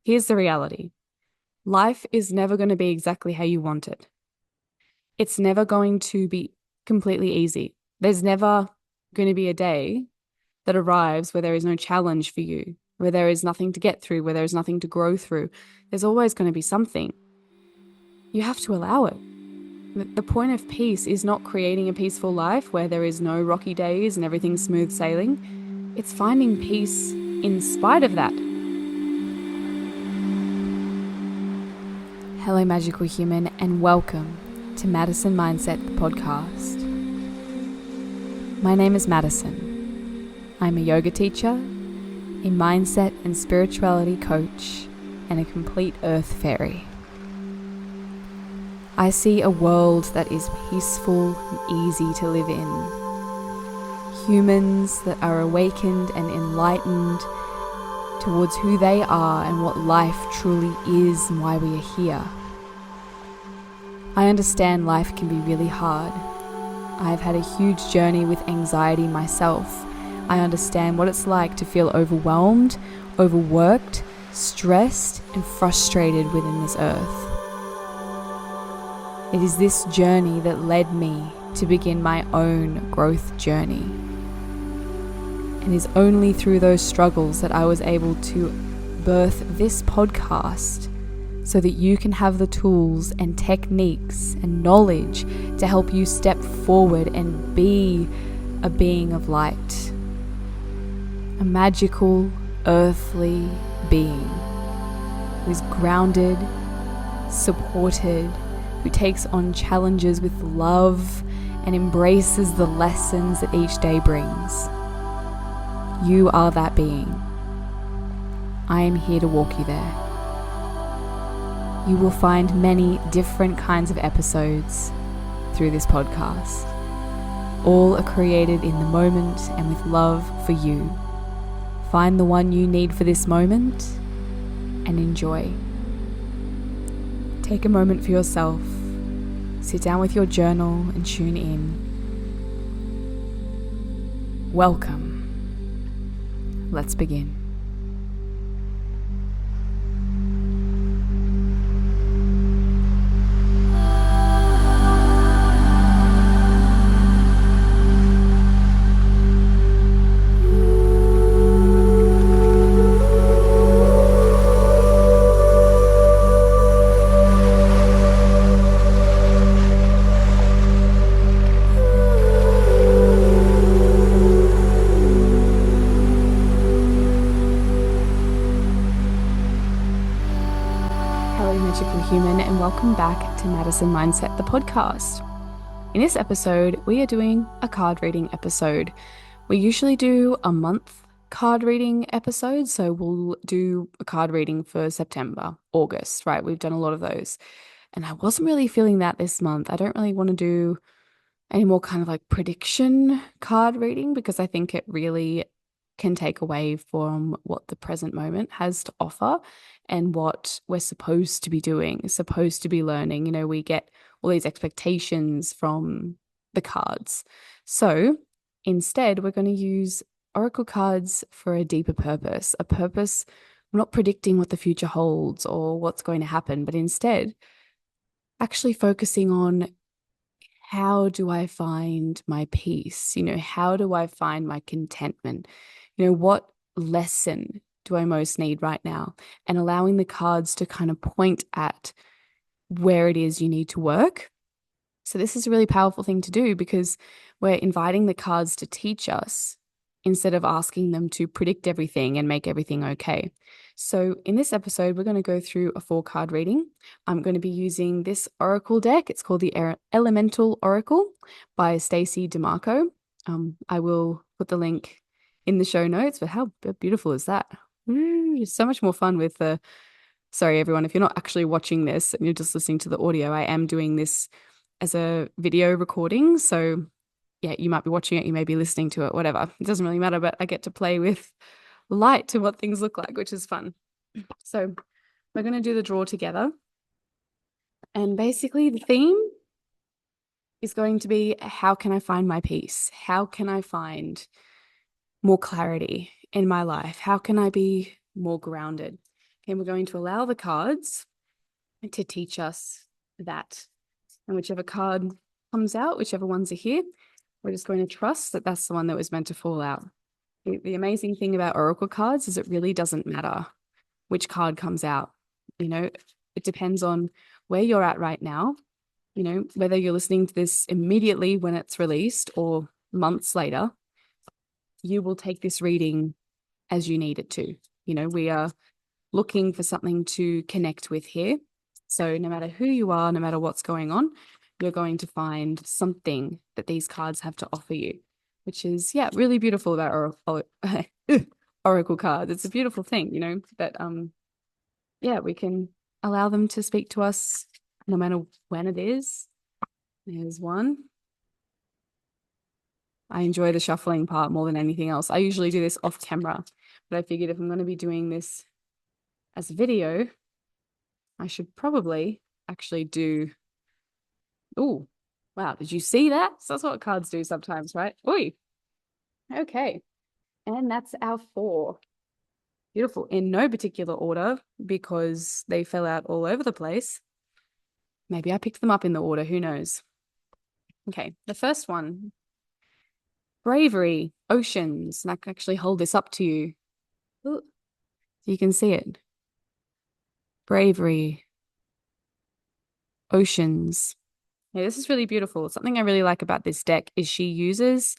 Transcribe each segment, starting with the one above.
Here's the reality. Life is never going to be exactly how you want it. It's never going to be completely easy. There's never going to be a day that arrives where there is no challenge for you, where there is nothing to get through, where there is nothing to grow through. There's always going to be something. You have to allow it. The point of peace is not creating a peaceful life where there is no rocky days and everything's smooth sailing. It's finding peace in spite of that. Hello, magical human, and welcome to Madison Mindset, the podcast. My name is Madison. I'm a yoga teacher, a mindset and spirituality coach, and a complete earth fairy. I see a world that is peaceful and easy to live in. Humans that are awakened and enlightened towards who they are and what life truly is and why we are here. I understand life can be really hard. I've had a huge journey with anxiety myself. I understand what it's like to feel overwhelmed, overworked, stressed, and frustrated within this earth. It is this journey that led me to begin my own growth journey. And it is only through those struggles that I was able to birth this podcast so that you can have the tools and techniques and knowledge to help you step forward and be a being of light. A magical, earthly being who is grounded, supported, who takes on challenges with love and embraces the lessons that each day brings. You are that being. I am here to walk you there. You will find many different kinds of episodes through this podcast. All are created in the moment and with love for you. Find the one you need for this moment and enjoy. Take a moment for yourself. Sit down with your journal and tune in. Welcome. Let's begin. Human, and welcome back to Madison Mindset, the podcast. In this episode, we are doing a card reading episode. We usually do a month card reading episode, so we'll do a card reading for September, August, right? We've done a lot of those, and I wasn't really feeling that this month. I don't really want to do any more kind of like prediction card reading because I think it really can take away from what the present moment has to offer and what we're supposed to be doing, supposed to be learning. You know, we get all these expectations from the cards. So instead, we're going to use oracle cards for a deeper purpose, a purpose. We're not predicting what the future holds or what's going to happen, but instead actually focusing on how do I find my peace? You know, how do I find my contentment? You know, what lesson do I most need right now? And allowing the cards to kind of point at where it is you need to work. So this is a really powerful thing to do because we're inviting the cards to teach us instead of asking them to predict everything and make everything okay. So in this episode, we're going to go through a 4-card reading. I'm going to be using this oracle deck. It's called the Elemental Oracle by Stacey Demarco. I will put the link in the show notes, but how beautiful is that? It's so much more fun with the, sorry everyone, if you're not actually watching this and you're just listening to the audio, I am doing this as a video recording. So yeah, you might be watching it, you may be listening to it, whatever. It doesn't really matter, but I get to play with light to what things look like, which is fun. So we're going to do the draw together. And basically the theme is going to be, how can I find my peace? How can I find more clarity in my life? How can I be more grounded? And we're going to allow the cards to teach us that. And whichever card comes out, whichever ones are here, we're just going to trust that that's the one that was meant to fall out. The amazing thing about oracle cards is it really doesn't matter which card comes out. It depends on where you're at right now, whether you're listening to this immediately when it's released or months later, you will take this reading as you need it to. We are looking for something to connect with here. So no matter who you are, no matter what's going on, you're going to find something that these cards have to offer you, which is, really beautiful about oracle cards. It's a beautiful thing, that, we can allow them to speak to us no matter when it is. There's one. I enjoy the shuffling part more than anything else. I usually do this off camera, but I figured if I'm going to be doing this as a video, I should probably actually do. Oh, wow. Did you see that? So that's what cards do sometimes, right? Oi. Okay. And that's our 4. Beautiful. In no particular order because they fell out all over the place. Maybe I picked them up in the order. Who knows? Okay. The first one, bravery, oceans. And I can actually hold this up to you. Ooh, so you can see it. Bravery, oceans. Yeah, this is really beautiful. Something I really like about this deck is she uses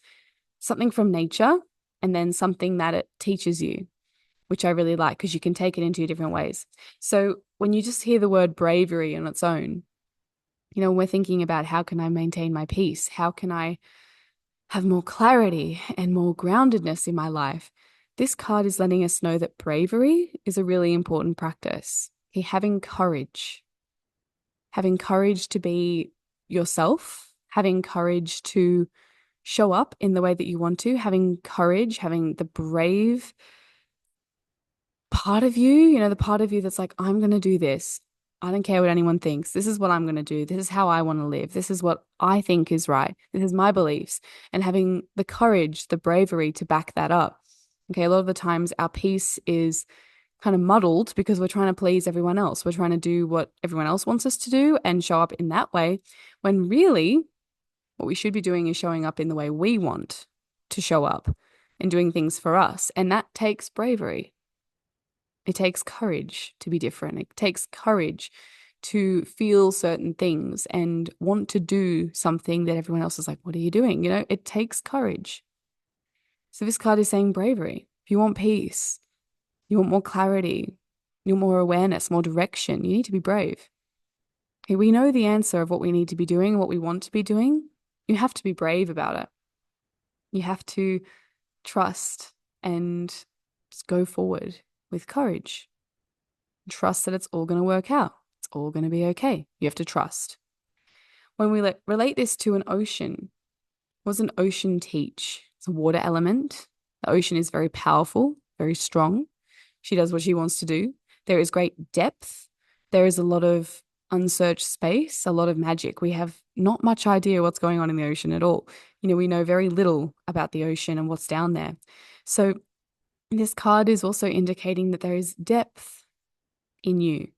something from nature and then something that it teaches you, which I really like because you can take it in 2 different ways. So when you just hear the word bravery on its own, we're thinking about how can I maintain my peace? How can I have more clarity and more groundedness in my life? This card is letting us know that bravery is a really important practice. Having courage to be yourself, having courage to show up in the way that you want to, having courage, having the brave part of you, the part of you that's like, I'm going to do this. I don't care what anyone thinks. This is what I'm going to do. This is how I want to live. This is what I think is right. This is my beliefs. And having the courage, the bravery to back that up. Okay, a lot of the times our peace is kind of muddled because we're trying to please everyone else. We're trying to do what everyone else wants us to do and show up in that way, when really what we should be doing is showing up in the way we want to show up and doing things for us. And that takes bravery. It takes courage to be different. It takes courage to feel certain things and want to do something that everyone else is like, what are you doing? It takes courage. So this card is saying bravery. If you want peace, you want more clarity, you want more awareness, more direction, you need to be brave. Okay, we know the answer of what we need to be doing, what we want to be doing. You have to be brave about it. You have to trust and just go forward with courage. Trust that it's all going to work out. It's all going to be okay. You have to trust. When we relate this to an ocean, what does an ocean teach? It's a water element. The ocean is very powerful, very strong. She does what she wants to do. There is great depth. There is a lot of unsearched space, a lot of magic. We have not much idea what's going on in the ocean at all. We know very little about the ocean and what's down there. So this card is also indicating that there is depth in you.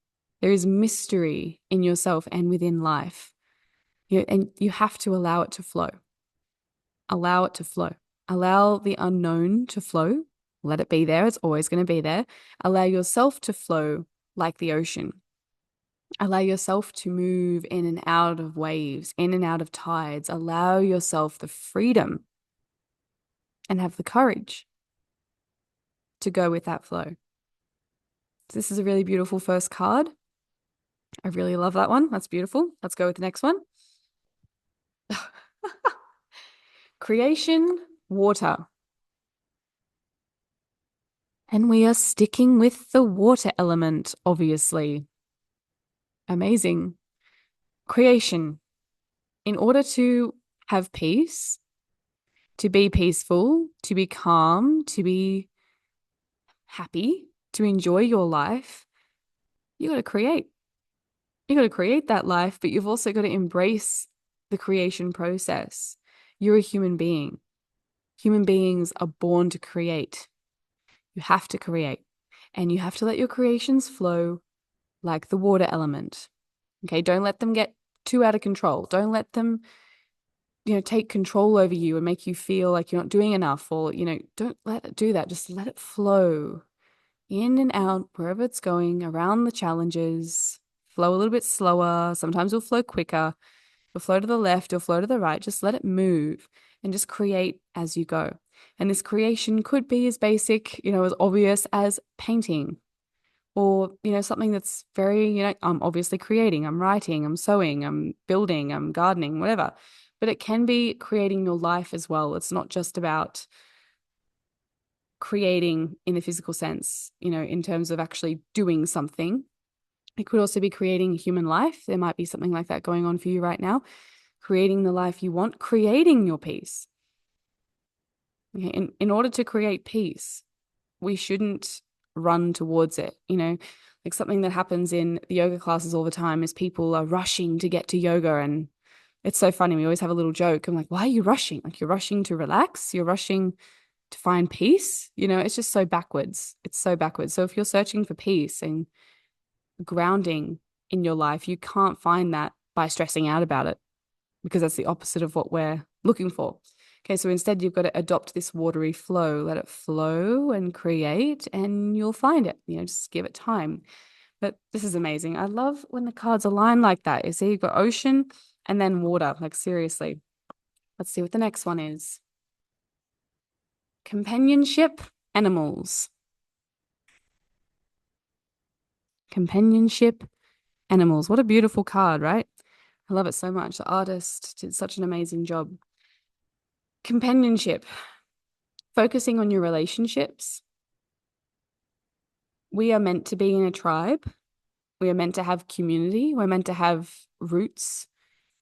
There is mystery in yourself and within life. And you have to allow it to flow. Allow it to flow. Allow the unknown to flow. Let it be there. It's always going to be there. Allow yourself to flow like the ocean. Allow yourself to move in and out of waves, in and out of tides. Allow yourself the freedom and have the courage to go with that flow. So this is a really beautiful first card. I really love that one. That's beautiful. Let's go with the next one. Creation, water. And we are sticking with the water element, obviously. Amazing. Creation. In order to have peace, to be peaceful, to be calm, to be happy, to enjoy your life, you got to create. You got to create that life, but you've also got to embrace the creation process. You're a human being. Human beings are born to create. You have to create. And you have to let your creations flow like the water element. Okay, don't let them get too out of control. Don't let them, take control over you and make you feel like you're not doing enough, or, don't let it do that. Just let it flow in and out wherever it's going, around the challenges. Flow a little bit slower. Sometimes it'll flow quicker. You'll flow to the left, you'll flow to the right. Just let it move and just create as you go. And this creation could be as basic, as obvious as painting, or, something that's very, I'm obviously creating, I'm writing, I'm sewing, I'm building, I'm gardening, whatever. But it can be creating your life as well. It's not just about creating in the physical sense, in terms of actually doing something. It could also be creating human life. There might be something like that going on for you right now. Creating the life you want, creating your peace. Okay? In order to create peace, we shouldn't run towards it. Like something that happens in the yoga classes all the time is people are rushing to get to yoga, and it's so funny. We always have a little joke. I'm like, why are you rushing? Like, you're rushing to relax. You're rushing to find peace. It's just so backwards. It's so backwards. So if you're searching for peace and grounding in your life, you can't find that by stressing out about it, because that's the opposite of what we're looking for. Okay, so instead you've got to adopt this watery flow. Let it flow and create, and you'll find it. Just give it time. But this is amazing. I love when the cards align like that. You see, you've got ocean and then water. Like, seriously. Let's see what the next one is. Companionship, animals. Companionship, animals. What a beautiful card, right? I love it so much. The artist did such an amazing job. Companionship, focusing on your relationships. We are meant to be in a tribe. We are meant to have community. We're meant to have roots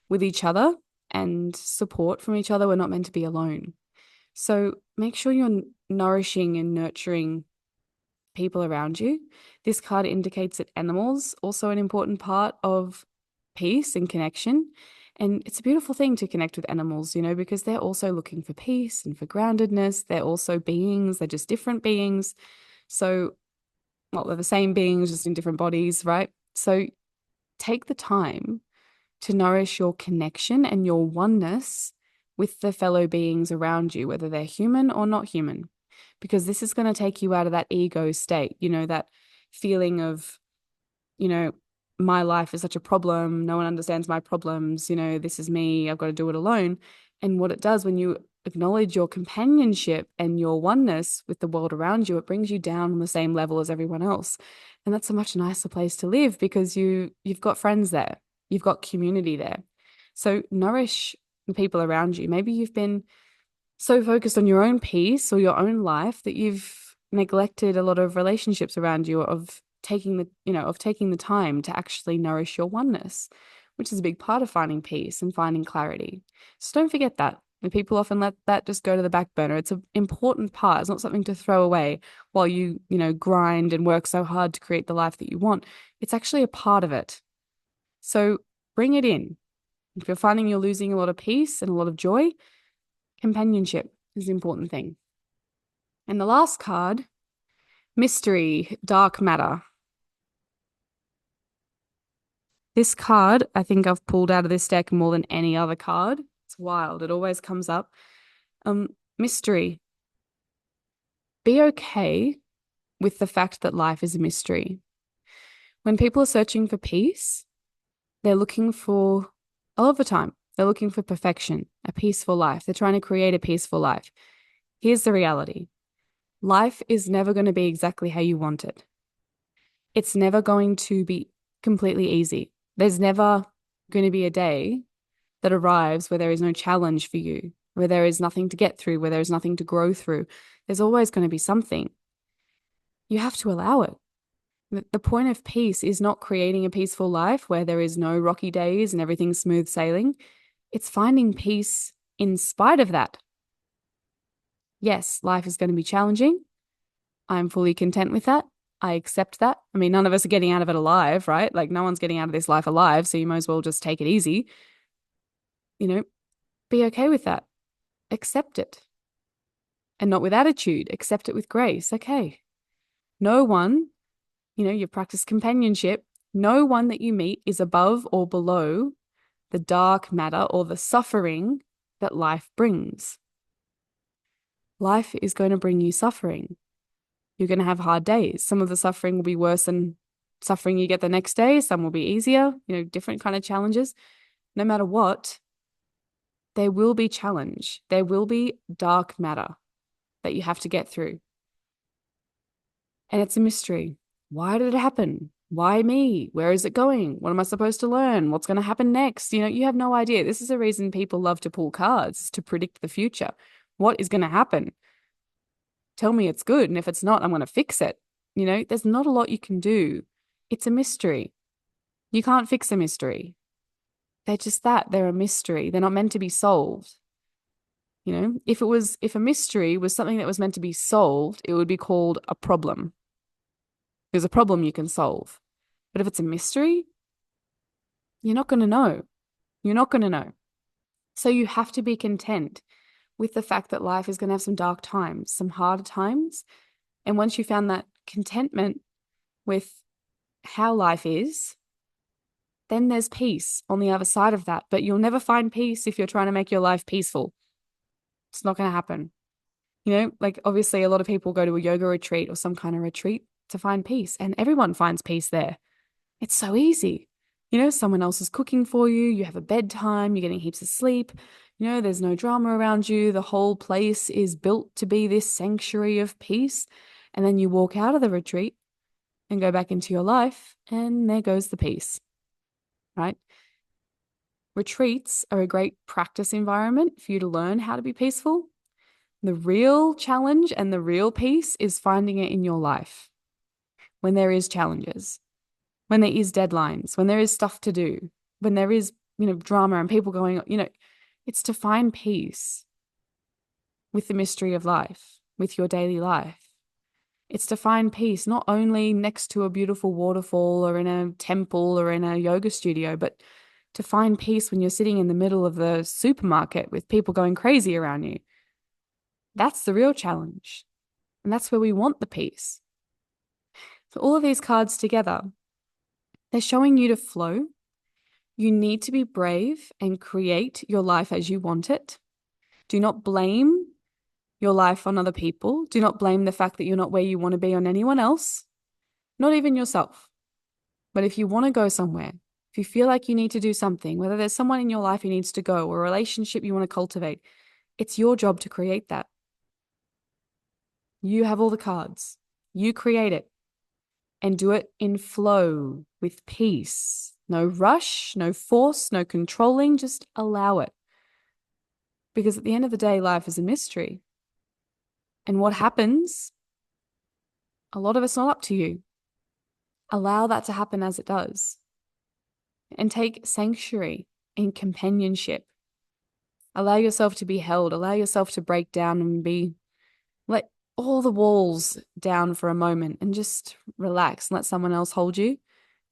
with each other and support from each other. We're not meant to be alone. So make sure you're nourishing and nurturing people around you. This card indicates that animals also an important part of peace and connection. And it's a beautiful thing to connect with animals, because they're also looking for peace and for groundedness. They're also beings. They're just different beings. So, well, they're the same beings, just in different bodies, right? So take the time to nourish your connection and your oneness with the fellow beings around you, whether they're human or not human, because this is going to take you out of that ego state, that feeling of, my life is such a problem. No one understands my problems. This is me. I've got to do it alone. And what it does when you acknowledge your companionship and your oneness with the world around you, it brings you down on the same level as everyone else. And that's a much nicer place to live, because you've got friends there. You've got community there. So nourish the people around you. Maybe you've been so focused on your own peace or your own life that you've neglected a lot of relationships around you, of taking the time to actually nourish your oneness, which is a big part of finding peace and finding clarity. So don't forget that. And people often let that just go to the back burner. It's an important part. It's not something to throw away while you grind and work so hard to create the life that you want. It's actually a part of it. So bring it in. If you're finding you're losing a lot of peace and a lot of joy, companionship is the important thing. And the last card, mystery, dark matter. This card, I think I've pulled out of this deck more than any other card. It's wild. It always comes up. Mystery. Be okay with the fact that life is a mystery. When people are searching for peace, they're looking for, all of the time, they're looking for perfection, a peaceful life. They're trying to create a peaceful life. Here's the reality. Life is never going to be exactly how you want it. It's never going to be completely easy. There's never going to be a day that arrives where there is no challenge for you, where there is nothing to get through, where there is nothing to grow through. There's always going to be something. You have to allow it. The point of peace is not creating a peaceful life where there is no rocky days and everything's smooth sailing. It's finding peace in spite of that. Yes, life is going to be challenging. I'm fully content with that. I accept that. I mean, none of us are getting out of it alive, right? Like, no one's getting out of this life alive, so you might as well just take it easy. Be okay with that. Accept it. And not with attitude. Accept it with grace. Okay. No one, you practice companionship. No one that you meet is above or below the dark matter or the suffering that life brings. Life is going to bring you suffering. You're going to have hard days. Some of the suffering will be worse than suffering you get the next day. Some will be easier, different kind of challenges. No matter what, there will be challenge. There will be dark matter that you have to get through. And it's a mystery. Why did it happen? Why me? Where is it going? What am I supposed to learn? What's going to happen next? You have no idea. This is the reason people love to pull cards, to predict the future. What is going to happen? Tell me it's good. And if it's not, I'm going to fix it. There's not a lot you can do. It's a mystery. You can't fix a mystery. They're just that. They're a mystery. They're not meant to be solved. If a mystery was something that was meant to be solved, it would be called a problem. There's a problem you can solve. But if it's a mystery, you're not going to know. You're not going to know. So you have to be content with the fact that life is going to have some dark times, some harder times. And once you found that contentment with how life is, then there's peace on the other side of that. But you'll never find peace if you're trying to make your life peaceful. It's not going to happen. Obviously a lot of people go to a yoga retreat or some kind of retreat to find peace, and everyone finds peace there. It's so easy. Someone else is cooking for you. You have a bedtime. You're getting heaps of sleep. There's no drama around you. The whole place is built to be this sanctuary of peace. And then you walk out of the retreat and go back into your life, and there goes the peace, right? Retreats are a great practice environment for you to learn how to be peaceful. The real challenge and the real peace is finding it in your life when there is challenges, when there is deadlines, when there is stuff to do, when there is, drama and people going, it's to find peace with the mystery of life, with your daily life. It's to find peace not only next to a beautiful waterfall or in a temple or in a yoga studio, but to find peace when you're sitting in the middle of the supermarket with people going crazy around you. That's the real challenge. And that's where we want the peace. So all of these cards together, they're showing you to flow. You need to be brave and create your life as you want it. Do not blame your life on other people. Do not blame the fact that you're not where you want to be on anyone else, not even yourself. But if you want to go somewhere, if you feel like you need to do something, whether there's someone in your life who needs to go or a relationship you want to cultivate, it's your job to create that. You have all the cards. You create it and do it in flow with peace. No rush, no force, no controlling, just allow it. Because at the end of the day, life is a mystery. And what happens, a lot of it's not up to you. Allow that to happen as it does. And take sanctuary in companionship. Allow yourself to be held. Allow yourself to break down and let all the walls down for a moment and just relax and let someone else hold you.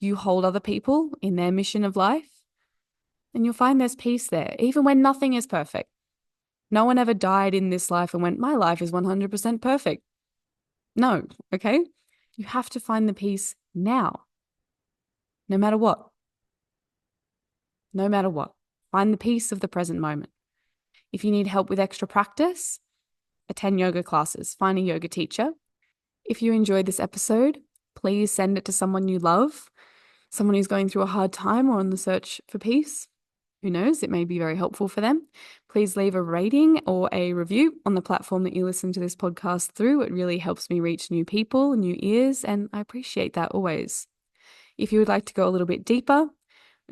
You hold other people in their mission of life, and you'll find there's peace there, even when nothing is perfect. No one ever died in this life and went, my life is 100% perfect. No, okay? You have to find the peace now, no matter what. No matter what. Find the peace of the present moment. If you need help with extra practice, attend yoga classes, find a yoga teacher. If you enjoyed this episode, please send it to someone you love, someone who's going through a hard time or on the search for peace. Who knows, it may be very helpful for them. Please leave a rating or a review on the platform that you listen to this podcast through. It really helps me reach new people, new ears, and I appreciate that always. If you would like to go a little bit deeper,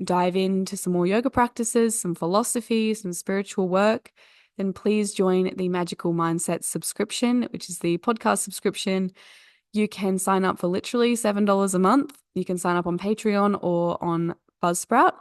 dive into some more yoga practices, some philosophy, some spiritual work, then please join the Magical Mindset subscription, which is the podcast subscription. You can sign up for literally $7 a month. You can sign up on Patreon or on Buzzsprout.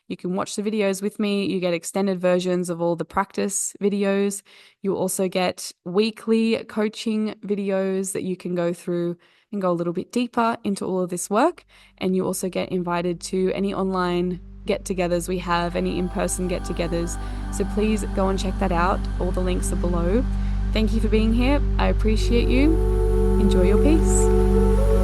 You can watch the videos with me. You get extended versions of all the practice videos. You also get weekly coaching videos that you can go through and go a little bit deeper into all of this work. And you also get invited to any online get-togethers we have, any in-person get-togethers. So please go and check that out. All the links are below. Thank you for being here. I appreciate you. Enjoy your piece.